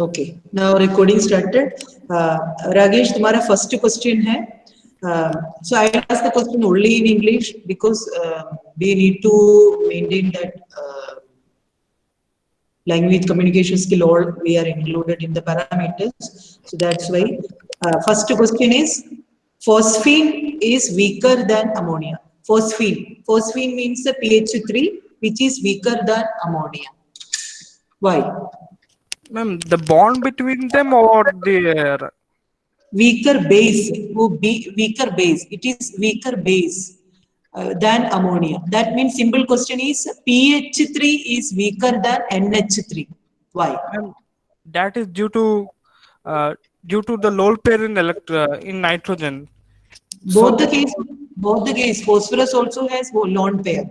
Okay, now recording started. Ragesh, तुम्हारा first question है. So I'll ask the question only in English because we need to maintain that language communication skill. All we are included in the parameters. So that's why first question is phosphine is weaker than ammonia. Phosphine means the pH 3, which is weaker than ammonia. Why? Ma'am, the bond between them or their Weaker base, weaker base, it is weaker base than ammonia. That means simple question is pH 3 is weaker than NH3. Why? ma'am, that is due to the low pair in in nitrogen. both So the case phosphorus also has lone pair.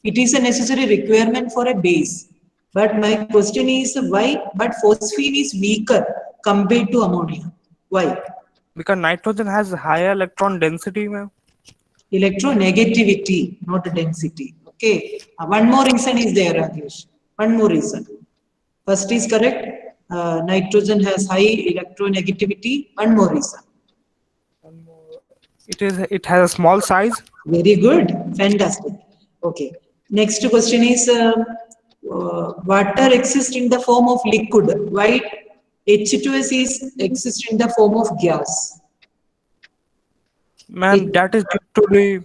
It is a necessary requirement for a base, but my question is why but phosphine is weaker compared to ammonia. Why? because nitrogen has higher electron density, ma'am. Electronegativity, not density. Okay. One more reason is there, Rajesh. One more reason. First is correct. Nitrogen has high electronegativity. One more reason. It has a small size. Very good. Fantastic. Okay. Next question is water exists in the form of liquid. Why H2S is exists in the form of gas? Ma'am, that is due to the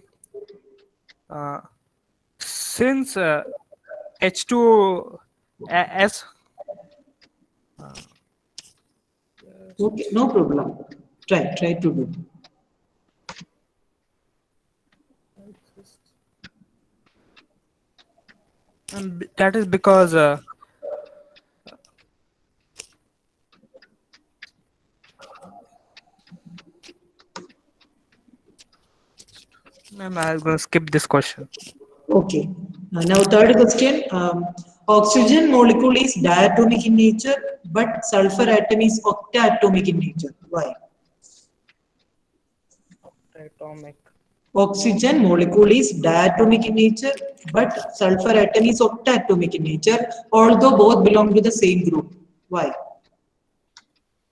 since H2S. Okay, no problem. Try to do. And that is because ma'am, I'm gonna skip this question. Okay. Now third question. Oxygen molecule is diatomic in nature, but sulfur atom is octatomic in nature. Why? Atomic. Oxygen molecule is diatomic in nature, but sulfur atom is octatomic in nature, although both belong to the same group. Why?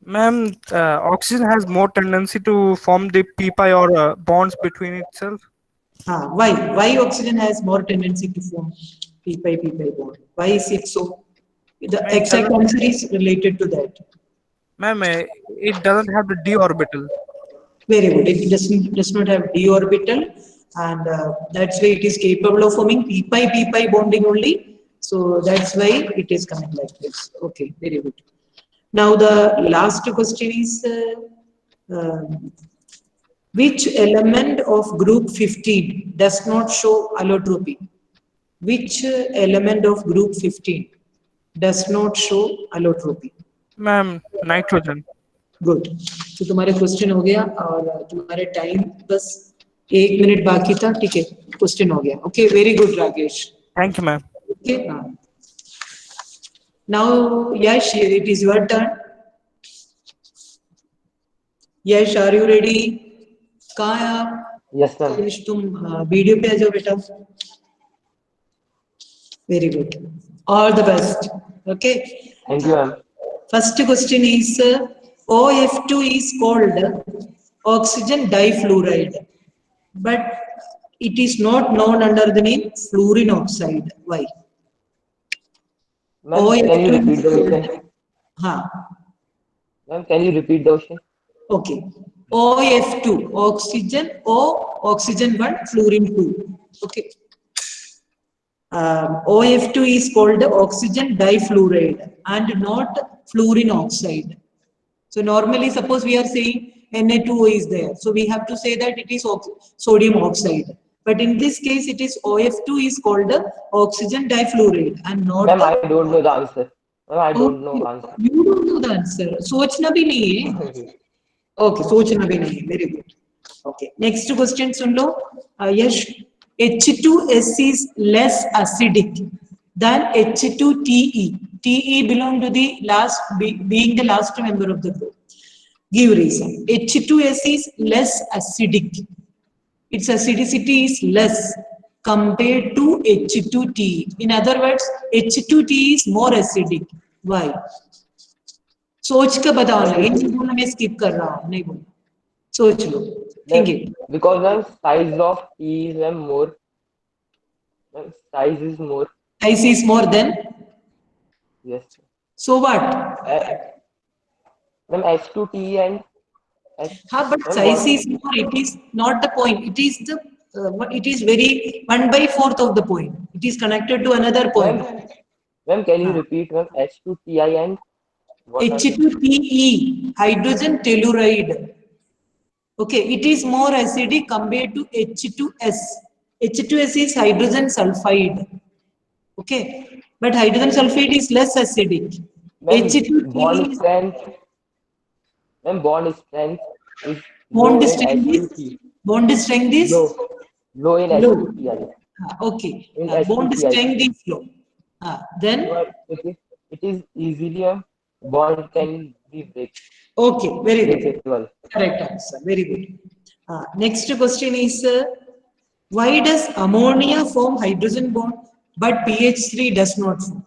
Ma'am, oxygen has more tendency to form the pi or bonds between itself. Why? Why oxygen has more tendency to form p-pi bond? Why is it so? The Ma'am, exact answer is related to that. ma'am, it doesn't have the d orbital. Very good. It does not have d orbital, and that's why it is capable of forming p-pi bonding only. So that's why it is coming like this. Okay, very good. Now the last question is which element of group 15 does not show allotropy? Which element of group 15 does not show allotropy? Ma'am, nitrogen. Good. तो तुम्हारे question हो गया और तुम्हारे time बस 1 minute बाकी था. ठीक है, क्वेश्चन हो गया. Okay, very good Rakesh. Thank you, ma'am. Okay, now Yash, it is your turn. Yash, are you ready? कहाँ है आप? Yes ma'am. यश, तुम वीडियो पे आ जाओ बेटा. Very good, all the best. Okay, thank you ma'am. first question is OF2 is called oxygen difluoride, but it is not known under the name fluorine oxide. Why? Ma'am, can you repeat the question? हाँ. Ma'am, can you repeat the question? Okay. OF2, oxygen, O, oxygen 1, fluorine 2. Okay. OF2 is called oxygen difluoride and not fluorine oxide. So normally, suppose we are saying Na2O is there, so we have to say that it is sodium oxide. But in this case, it is OF2 is called oxygen difluoride and not. Ma'am, I don't know the answer. Ma'am, I don't know the answer. You don't know the answer. सोचना भी नहीं है. Okay, सोचना भी नहीं है. Very good. Okay. Next question soon low. Yash, H2S is less acidic than H2TE. TE belong to the last, being the last member of the group. Give reason. H2S is less acidic. Its acidicity is less compared to H2TE. In other words, H2TE is more acidic. Why? सोच के बताओ ना, ये नहीं बोलना मैं skip कर रहा हूँ, नहीं बोलना, सोच लो, think it. Because ma'am, size of T is ma'am more. Ma'am, size is more. Size is more than, Yes. so what? Ma'am, H2T and H. हाँ, but Ma'am, size what? is more, it is not the point, it is the, it is very 1/4 of the point, it is connected to another point. Ma'am, can you repeat ma'am? H2Ti and what are they? H2PE, hydrogen telluride. Okay, it is more acidic compared to H2S. H2S is hydrogen sulfide. Okay, but hydrogen sulfide is less acidic. Ma'am, H2P is bond strength is low bond in strength is H2T. bond strength is Low. Low in low. H2Ti. Okay, In bond H2Ti. strength is low. Then So it is easily a bond can be okay, very good. breakable. Correct answer. Very good. Next question is why does ammonia form hydrogen bond but PH3 does not form?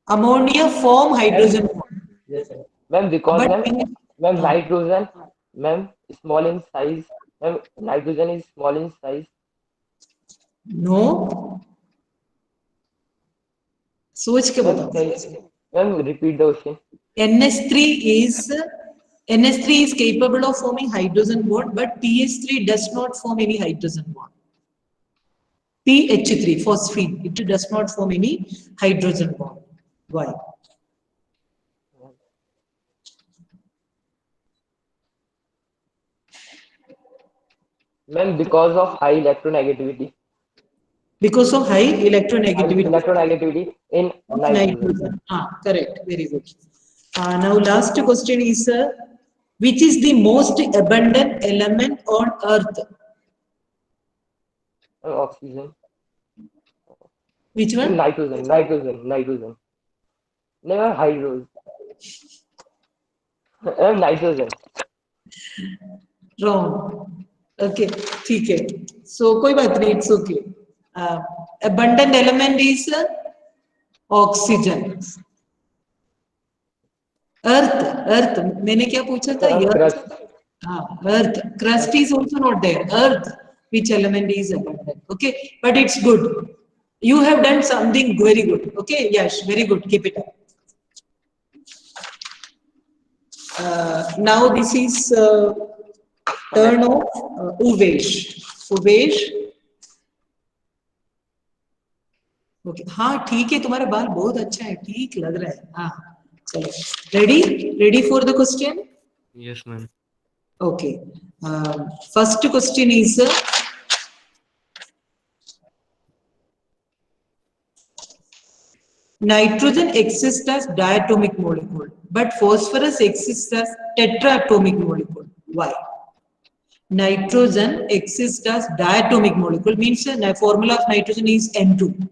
Ammonia form hydrogen bond, Yes, sir. Ma'am, because but ma'am, nitrogen, ma'am, small in size. Ma'am, nitrogen is small in size. no. सोच के Ma'am, बताओ. ma'am, repeat the question. NH3 is NH3 is capable of forming hydrogen bond, but PH3 does not form any hydrogen bond. PH3 phosphine, it does not form any hydrogen bond. Why? Ma'am, because of high electronegativity. Because of high High electronegativity electronegativity in of nitrogen. nitrogen. Correct. Very good. Now last question is which is the most abundant element on earth? Oxygen. Which one? Nitrogen. Never hydrogen. Nitrogen. Wrong. Okay, ठीक है. So कोई बात नहीं, it's okay. Abundant element is oxygen. Earth. मैंने क्या पूछा था? Crust. Earth. Crust is also not there. Earth. Which element is abundant? Okay, but it's good. You have done something very good. Okay, yes, very good. Keep it up. Now this is turn of Uvesh. Uvesh. Okay, हाँ ठीक है, तुम्हारा बाल बहुत अच्छा है, ठीक लग रहा है. हाँ, चलो. Ready for the question? Yes, ma'am. Okay. First question is nitrogen exists as diatomic molecule, but phosphorus exists as tetraatomic molecule. Why? Nitrogen exists as diatomic molecule, means the formula of nitrogen is N2,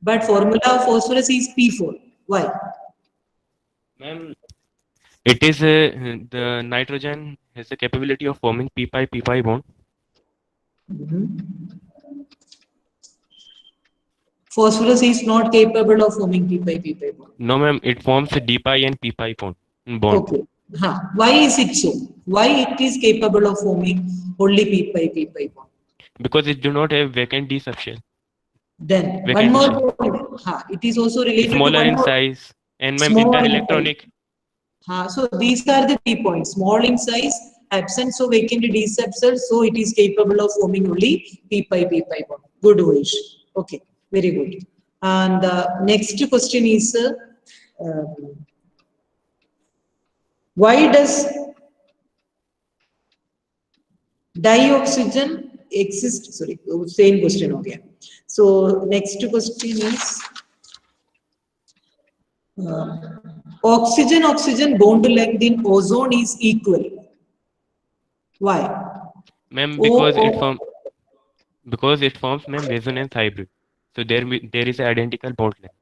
but formula of phosphorus is P4. Why? Ma'am, it is the nitrogen has the capability of forming p-pi bond. Phosphorus is not capable of forming p-pi bond. No, ma'am, it forms a d-pi and p-pi bond. Okay. Why is it so? Why it is capable of forming only p-pi bond? Because it do not have vacant d subshell. Then Vacant one more shell. point. It is also related Smaller to one in more. size and ma'am Small in interelectronic. So these are the 3 points. Small in size, absence of vacant d subshell, so it is capable of forming only p-pi bond. Good wish. Okay, very good. And the next question is why does dioxygen exist? Sorry, same question again. So next question is oxygen bond length in ozone is equal. Why? Ma'am, because it forms ma'am resonance hybrid. So there is identical bond length.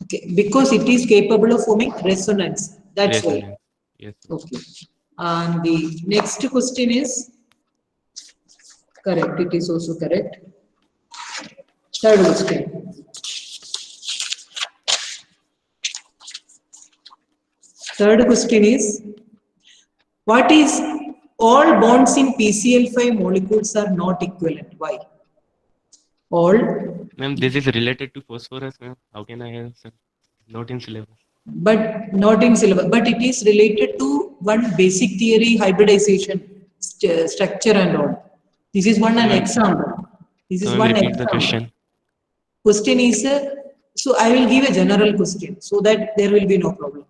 Okay, because it is capable of forming resonance. That's Resonance. why. Yes. Okay. And the next question is correct. It is also correct. Third question. Third question is, what is all bonds in PCl5 molecules are not equivalent? Why? All, Ma'am, this is related to phosphorus, ma'am. How can I answer? Not in syllabus. but not in syllabus, but it is related to one basic theory, hybridization structure and all. This is one an Ma'am, example. This is so ma'am, one repeat the example. question. Question is, so I will give a general question so that there will be no problem.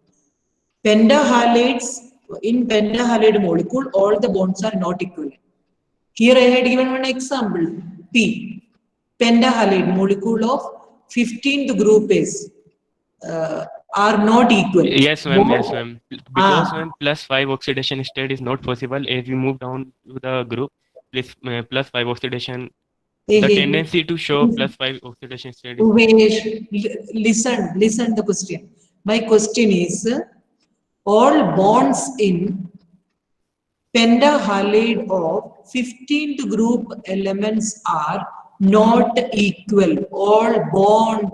Pentahalides, in pentahalide molecule, all the bonds are not equivalent. Here I had given one example, P. Pentahalide molecule of 15th group is are not equal. Yes, ma'am. Yes, ma'am. Because Ah. ma'am, +5 oxidation state is not possible. As we move down to the group, +5 oxidation, the tendency to show +5 oxidation state is Umesh, listen the question. My question is, all bonds in pentahalide of 15th group elements are not equal. All bond.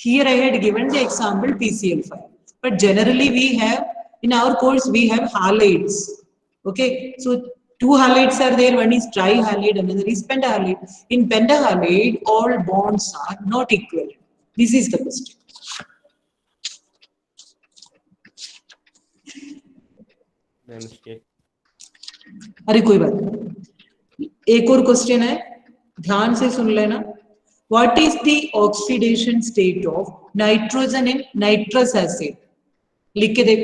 Here I had given the example PCl5. But generally we have, in our course, we have halides. Okay, so two halides are there. One is trihalide, another is pentahalide. In pentahalide, all bonds are not equal. This is the question. ma'am, escape. अरे कोई बात नहीं, एक और question है, ध्यान से सुन लेना. What is the oxidation state of nitrogen in nitrous acid? लिख के देख.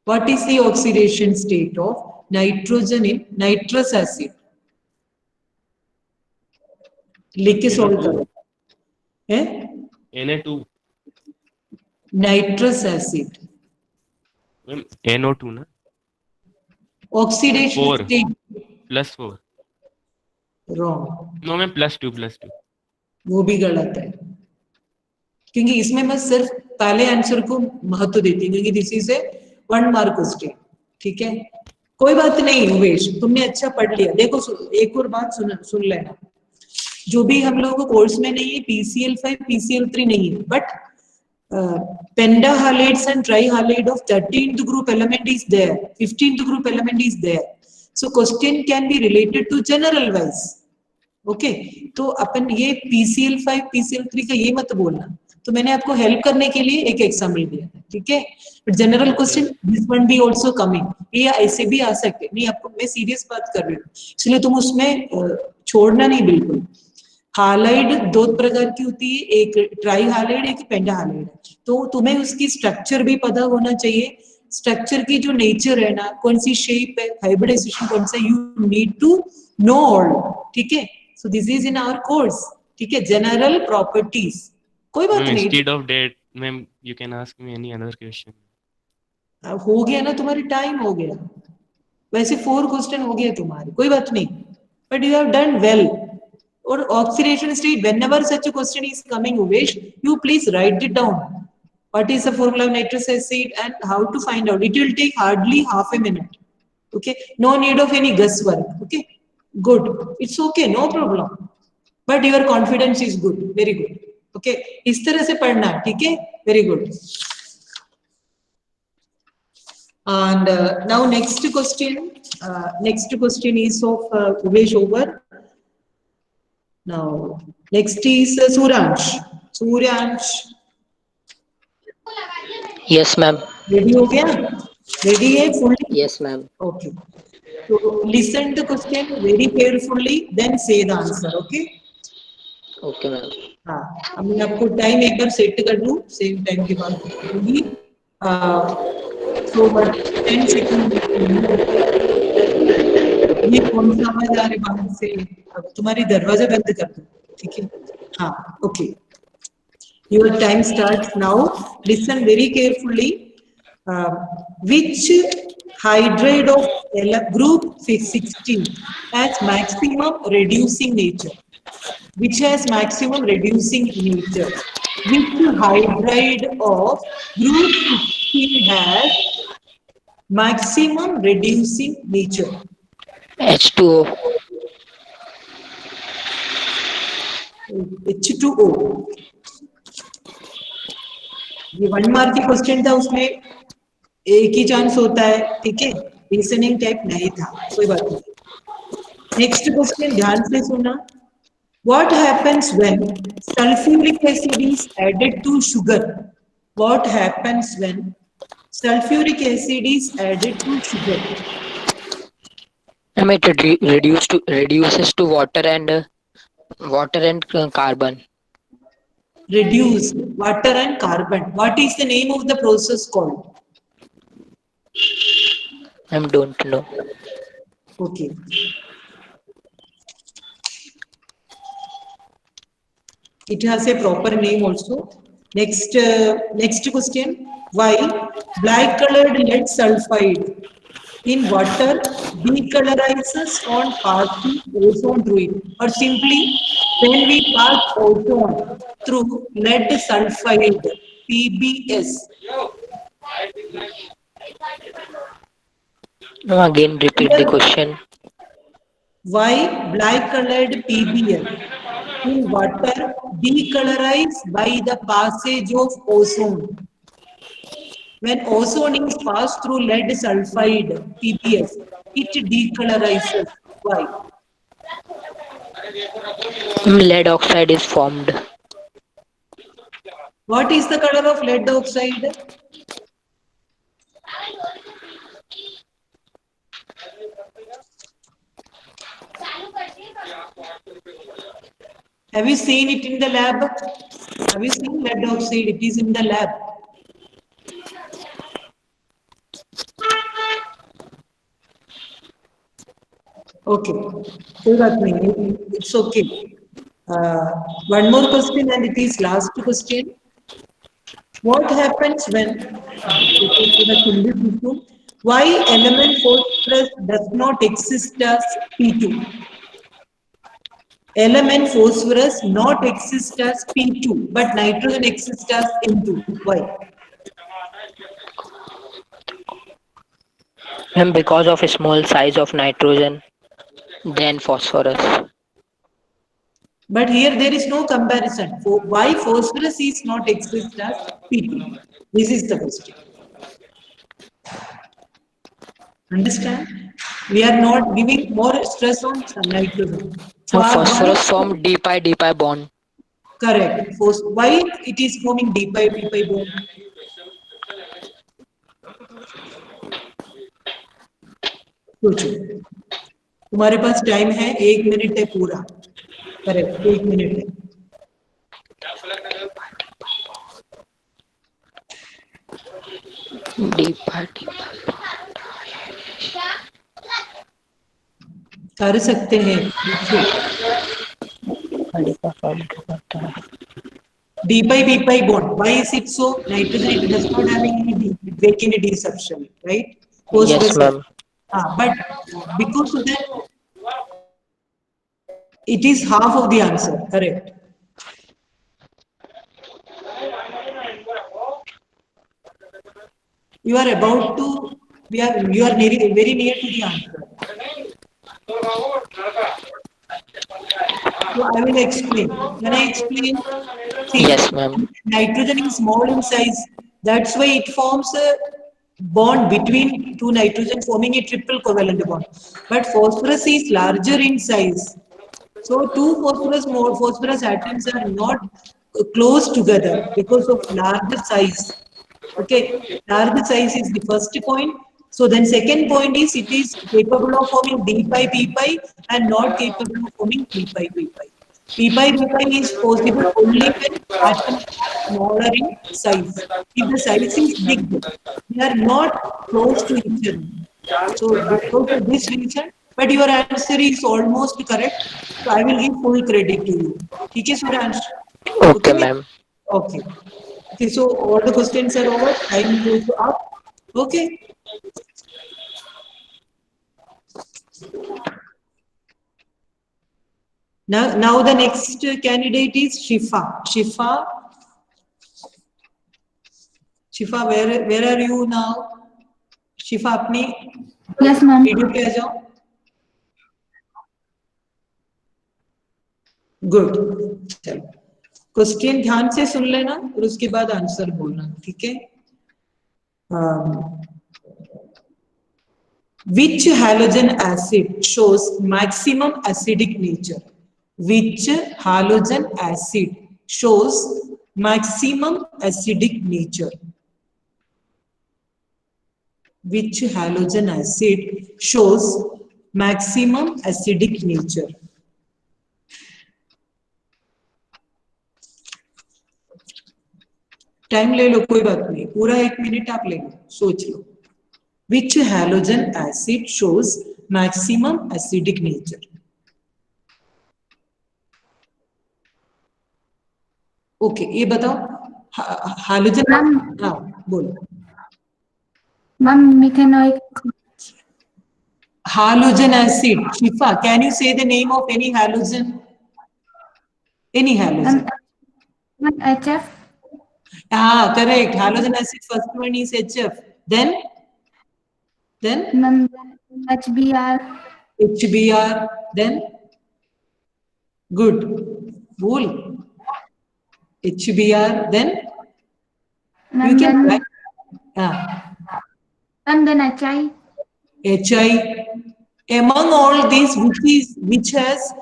What is the oxidation state of nitrogen in nitrous acid? लिख के सॉल्व करो. हैं? Na2. Nitrous acid. Ma'am, NO2 ना? Oxidation 4. state. +4. Wrong. No, ma'am, +2. वो भी गलत है, क्योंकि इसमें मैं सिर्फ पहले आंसर को महत्व देती हूँ, क्योंकि this is a 1 mark question. ठीक है, कोई बात नहीं उमेश, तुमने अच्छा पढ़ लिया. देखो एक और बात सुन लेना, जो भी हम लोगों को कोर्स में नहीं है, PCl5 PCl3 नहीं है, but pentahalides and trihalide of 13th group element is there, 15th group element is there. So question can be related to general wise. Okay, तो अपन ये PCl5 PCl3 का ये मत बोलना. तो मैंने आपको हेल्प करने के लिए एक एग्जाम्पल दिया था. ठीक है, but general question this one be also coming. ये ऐसे भी आ सकते नहीं, आपको मैं सीरियस बात कर रही हूँ, इसलिए तुम उसमें छोड़ना नहीं बिल्कुल. हालाइड दो प्रकार की होती है, एक ट्राई हालाइड, एक पेंटाहालाइड. तो तुम्हें उसकी स्ट्रक्चर भी पता होना चाहिए. स्ट्रक्चर की जो नेचर है ना, कौन सी शेप है, हाइब्रिडाइजेशन कौन सा, you need to know all. ठीक है, so this is in our course. ठीक है, general properties. कोई बात नहीं. Instead of that, ma'am, you can ask me any other question. हो गया ना, तुम्हारी टाइम हो गया. वैसे 4 क्वेश्चन हो गए तुम्हारे, कोई बात नहीं, but you have done well. और oxidation state, whenever such a question is coming, Umesh, you please write it down. What is the formula of nitrous acid and how to find out? It will take hardly half a minute. Okay, no need of any guesswork. Okay, good, it's okay, no problem, but your confidence is good, very good. Okay, इस तरह से पढ़ना. ठीक है, very good. And now next question is of Umesh over. Now next is Suryansh. Yes, ma'am. Ready हो गया? Ready है fully? Yes, ma'am. Okay. So listen the question very carefully, then say the answer. Okay? Okay, ma'am. हाँ, अब मैं आपको time एक बार set कर दूँ, सेम टाइम के बाद होगी. So 10 second. ये कौन सा आवाज आ रहा है बाहर से? अब तुम्हारी दरवाजा बंद कर दो. ठीक है, हाँ, okay. Your time starts now. Listen very carefully. Which hydride of group 16 has maximum reducing nature? Which has maximum reducing nature? Which hydride of group 16 has maximum reducing nature? H2O. H2O. ये 1 mark की question था, उसमें एक ही chance होता है, ठीक है, reasoning type नहीं था, कोई बात नहीं। नेक्स्ट क्वेश्चन ध्यान से सुना। What happens when sulfuric acid is added to sugar? What happens when sulfuric acid is added to sugar? Ma'am, it reduces to water and carbon. Reduce water and carbon. What is the name of the process called? I don't know. Okay. It has a proper name also. Next question. Why black colored lead sulfide in water decolorizes on passing ozone through it? Or simply, when we pass ozone through lead sulfide, PBS. No, again, repeat the question. Why black colored PBS in water decolorize by the passage of ozone? When ozone is passed through lead sulfide, PBS, it decolorizes. Why? Lead oxide is formed. What is the color of lead oxide? Have you seen it in the lab? Have you seen lead oxide? It is in the lab. Okay, कोई बात नहीं, it's okay. One more question and it is last question. What happens when why element phosphorus does not exist as P2? Element phosphorus not exist as P2, but nitrogen exists as N2. Why? And because of a small size of nitrogen than phosphorus. But here there is no comparison. Why phosphorus is not exist as P2? This is the question. Understand? We are not giving more stress on nitrogen. So Phosphorus form d-pi bond. Correct. Why it is forming d-pi bond? सोचो, तुम्हारे पास time है 1 minute है पूरा, correct 1 minute है। कर सकते हैं। d-pi bond. Why is it so? Nitrogen it does not have any d, break any d substitution, right? Yes, ma'am. But because of that, it is half of the answer. Correct. You are about to. You are very near to the answer. So I will explain. Can I explain? See, yes, ma'am. Nitrogen is small in size. That's why it forms a bond between two nitrogen, forming a triple covalent bond. But phosphorus is larger in size. So two phosphorus atoms are not close together because of larger size. Okay, larger size is the first point. So then second point is it is capable of forming d-pi p-pi and not capable of forming p-pi p-pi. P-pi p-pi is possible only when atoms are smaller in size. If the size is big, they are not close to each other. So because of this reason, but your answer is almost correct. So I will give full credit to you. ठीक है Suransh? Okay, ma'am. Okay. Okay, so all the questions are over. Time goes up. Okay. Now the next candidate is Shifa. Shifa, where are you now? Shifa, अपनी Yes, ma'am. Video पे आ जाओ. Good. चलो question ध्यान से सुन लेना और उसके बाद आंसर बोलना, ठीक है? Which halogen acid shows maximum acidic nature? Which halogen acid shows maximum acidic nature? Which halogen acid shows maximum acidic nature? Time ले लो, कोई बात नहीं, पूरा 1 मिनट आप ले लो, सोच लो. Which halogen acid shows maximum acidic nature? Okay, ये बताओ. हाइड्रोजन. हाँ बोलो. Ma'am मिथेनॉइक. Halogen acid. Shifa, can you say the name of any halogen? Any halogen. HF. Ah, correct. Halogen acid first one is HF. Then Ma'am, HBr. HBr. Then good. Cool. HBr. Then you can write. And then HI. HI. Among all these, which has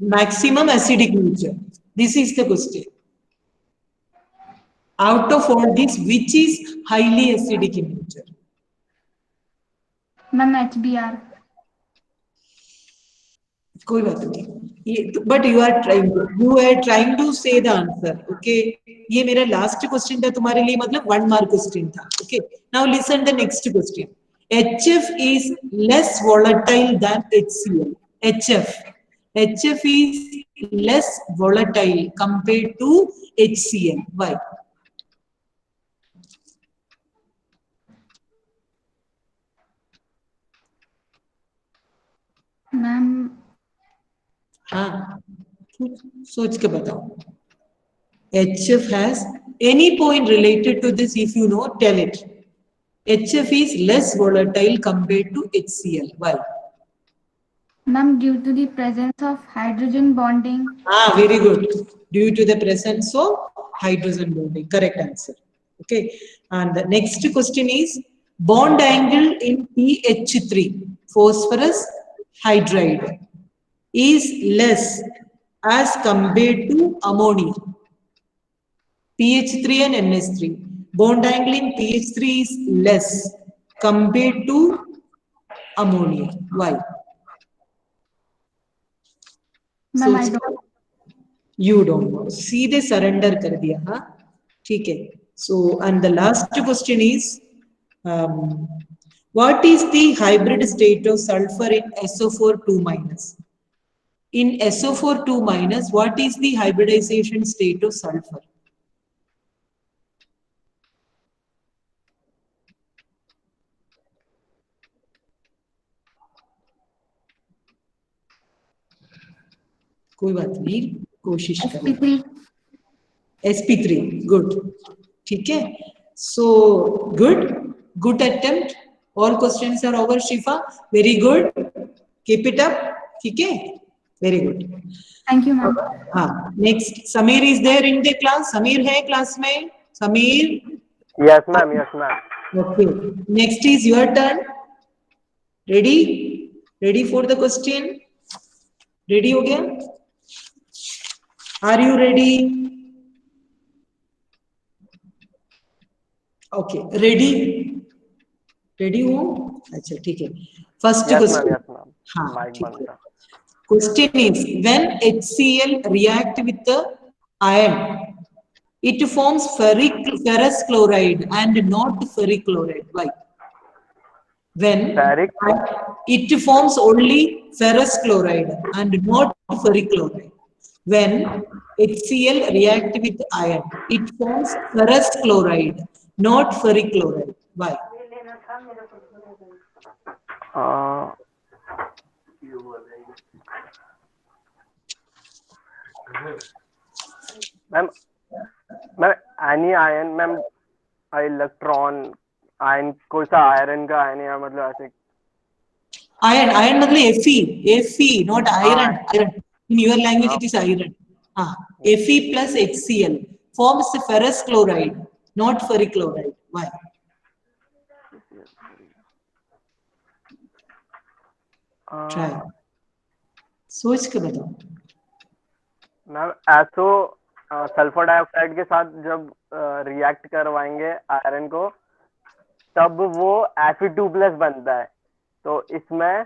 maximum acidic nature? This is the question. Out of all these, which is highly acidic in nature? Ma'am, HBr. कोई बात नहीं, but you are trying to say the answer. Okay, ये मेरा last question था तुम्हारे लिए, मतलब 1 mark question था. Okay, now listen the next question. HF is less volatile than HCl. HF is less volatile compared to HCl. Why? Ma'am हाँ, सोच के बताओ. HF has any point related to this? If you know, tell it. HF is less volatile compared to HCl. Why? Ma'am, due to the presence of hydrogen bonding. Ah, very good. Due to the presence of hydrogen bonding. Correct answer. Okay. And the next question is, bond angle in PH3, phosphorus hydride, is less as compared to ammonia. PH3 and NH3. Bond angle in PH3 is less compared to ammonia. Why? Ma'am, I don't. You don't know. सीधे surrender कर दिया, हाँ? ठीक है. So, and the last question is, what is the hybrid state of sulfur in SO4 2 minus? In SO4 2 minus, what is the hybridization state of sulfur? कोई बात नहीं, कोशिश करो. sp3. sp3. Good. ठीक है. So good attempt. All questions are over. Shifa, very good. Keep it up. ठीक है. Very good. Thank you, ma'am. हाँ. Next, Samir is there in the class. Samir है class में. Samir. Yes, ma'am. Yes, ma'am. Okay. Next is your turn. Ready? Ready for the question? Ready हो गया? Are you ready? Okay, ready? Ready हो? अच्छा ठीक है. First Yes, question. ma'am. Yes, ma'am. हाँ Mic ठीक बंद है. था. Question is, when HCl react with the iron, it forms ferrous chloride and not ferric chloride. Why? When Ferric? it forms only ferrous chloride and not ferric chloride. When HCl react with iron, it forms ferrous chloride, not ferric chloride. Why? Ma'am any ion ma'am electron ion कोई सा iron का ion या मतलब ऐसे Iron मतलब Fe, not iron. Iron. In your language, it is iron. Fe plus HCl forms ferrous chloride, not ferric chloride. Why? Try, सोच के बताओ। मैम एसओ सल्फर डाइऑक्साइड के साथ जब रिएक्ट करवाएंगे आयरन को, तब वो Fe2+ बनता है। तो इसमें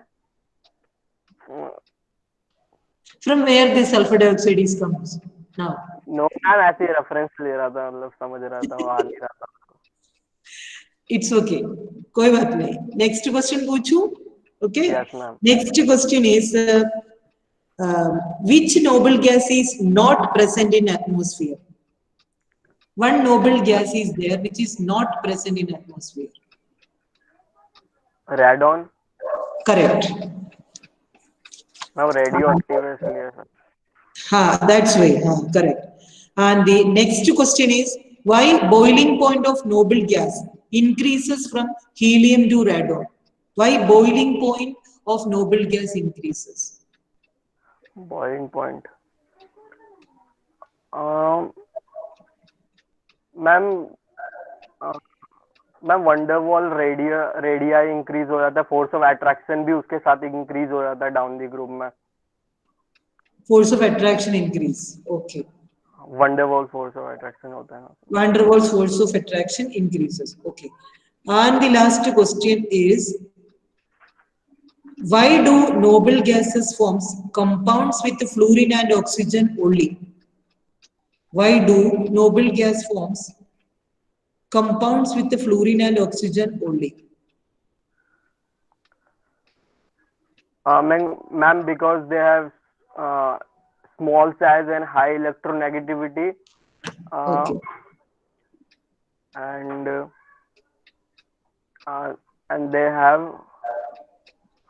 From where the sulfur dioxide is comes now? No ma'am, ऐसे रेफरेंस ले रहा था, मतलब समझ रहा था, वो आ नहीं रहा था। It's okay, कोई बात नहीं। नेक्स्ट क्वेश्चन पूछूं? Okay. Yes, ma'am. Next question is which noble gas is not present in atmosphere? One noble gas is there which is not present in atmosphere. Radon. Correct. Ma'am radio active है इसलिए sir. हाँ, that's way. हाँ, correct. And the next question is why boiling point of noble gas increases from helium to radon? Why boiling point of noble gas increases? Boiling point ma'am ma'am van der Waals radii increase हो जाता है, force of attraction भी उसके साथ increase हो जाता है down the group में। Force of attraction increase. Okay. Van der Waals force of attraction होता है ना। Van der Waals force of attraction increases. Okay. And the last question is why do noble gases forms compounds with fluorine and oxygen only? Why do noble gas forms compounds with the fluorine and oxygen only? Ma'am, because they have small size and high electronegativity, Okay. and they have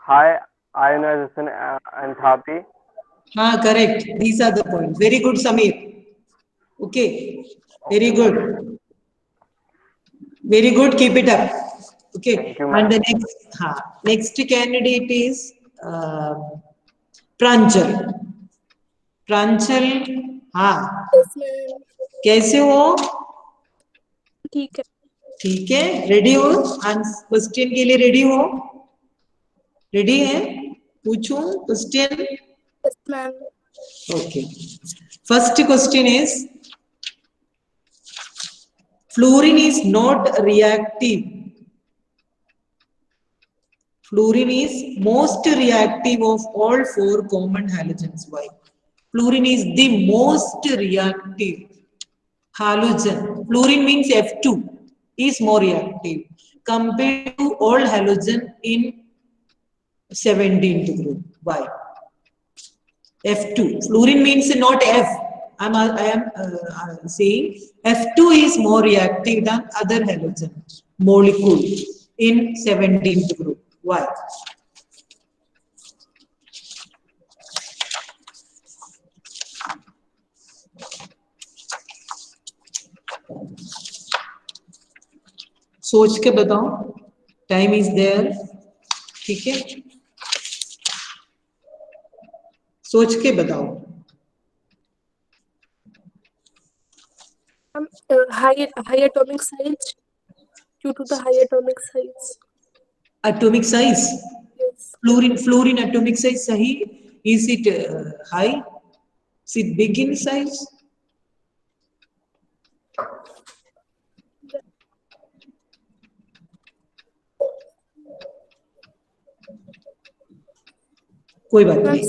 high ionization enthalpy. Ah, correct. These are the points. Very good, Samir. Okay. Very good. Very good. Keep it up. Okay. Thank you, And ma'am. the next candidate is Pranchal. Pranchal, हाँ, कैसे हो? ठीक है। ठीक है, ready हो? Question के लिए रेडी हो? रेडी है? पूछूं question? Yes, ma'am. Okay. First question is fluorine is not reactive. Fluorine is most reactive of all four common halogens. Why? Fluorine is the most reactive halogen. Fluorine means F2 is more reactive compared to all halogen in 17th group. Why? F2. Fluorine means not F. I am saying F2 is more reactive than other halogen molecule in 17th group. Why? सोच के बताओ, time is there, ठीक है, सोच के बताओ। High atomic size, due to the high atomic size. Atomic size? Yes. Fluorine atomic size sahi? Is it high? Is it big in size? कोई बात नहीं।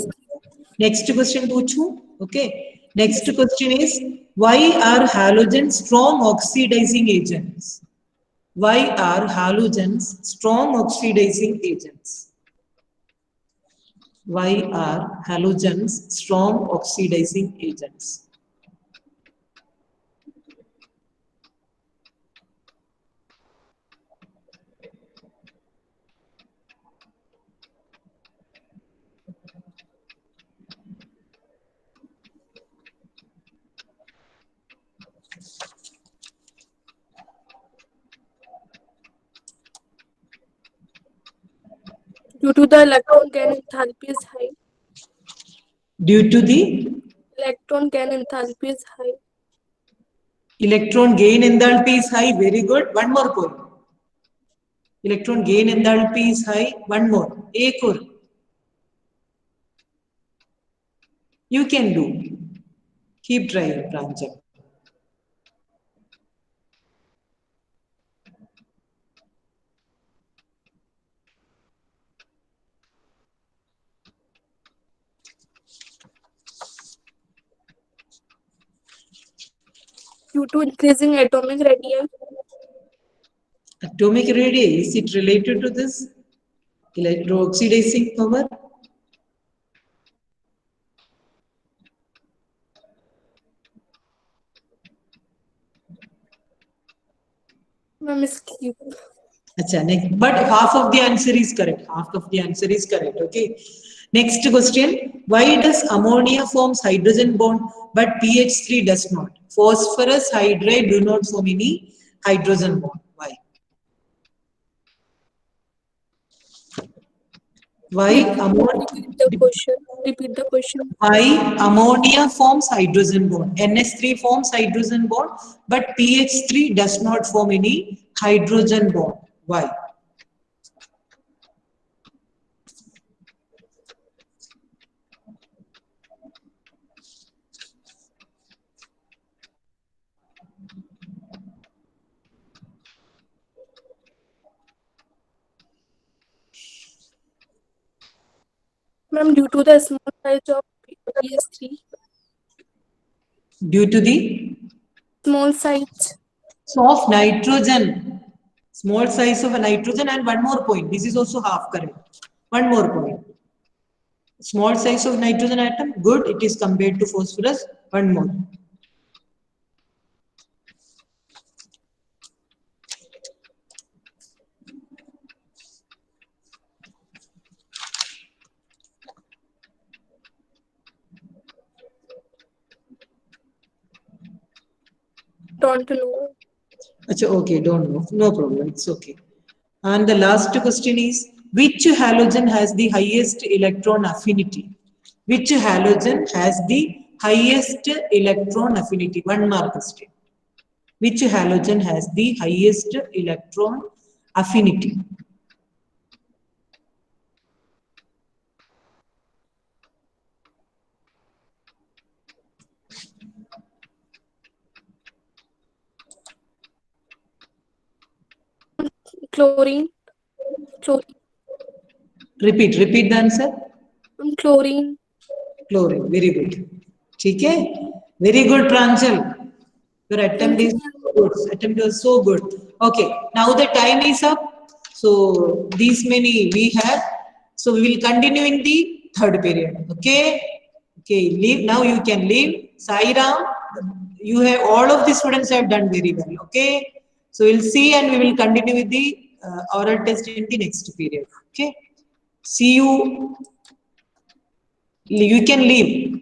नेक्स्ट क्वेश्चन पूछूं? Okay, next question is why are halogen strong oxidising agents? Why are halogens strong oxidising agents? Why are halogens strong oxidising agents? Due to the electron gain enthalpy is high. Due to the Electron gain enthalpy is high. electron gain enthalpy is high. Very good. One more point. Electron gain enthalpy is high. One more. एक और. You can do. Keep trying, Pranjal. Due to increasing atomic radius. Atomic radius, is it related to this electro-oxidizing power? Ma'am, skip. Achha, next, but half of the answer is correct. Half of the answer is correct. Okay. Next question. Why does ammonia forms hydrogen bond but PH3 does not? Phosphorus hydride do not form any hydrogen bond. Why? Why ammonia? Repeat the question. Repeat the question. Why ammonia forms hydrogen bond? NH3 forms hydrogen bond, but PH3 does not form any hydrogen bond. Why? Ma'am, due to the small size of PS3. Due to the Small size. of nitrogen, small size of a nitrogen, and one more point. This is also half correct. One more point. Small size of nitrogen atom, good. It is compared to phosphorus. One more. Don't know. Achha, okay, don't know. No problem. It's okay. And the last question is, which halogen has the highest electron affinity? Which halogen has the highest electron affinity? One mark question. Which halogen has the highest electron affinity? Chlorine. Chlorine. Repeat the answer. Chlorine. Chlorine, very good. ठीक है? Very good, Pranjal. Your attempt is so good. Attempt was so good. Okay, now the time is up. So these many we have. So we will continue in the third period. Okay. Okay. Leave now. You can leave. Sai Ram, you have all of the students have done very well. Okay. So we'll see and we will continue with the oral test in the next period. Okay. See you. You can leave.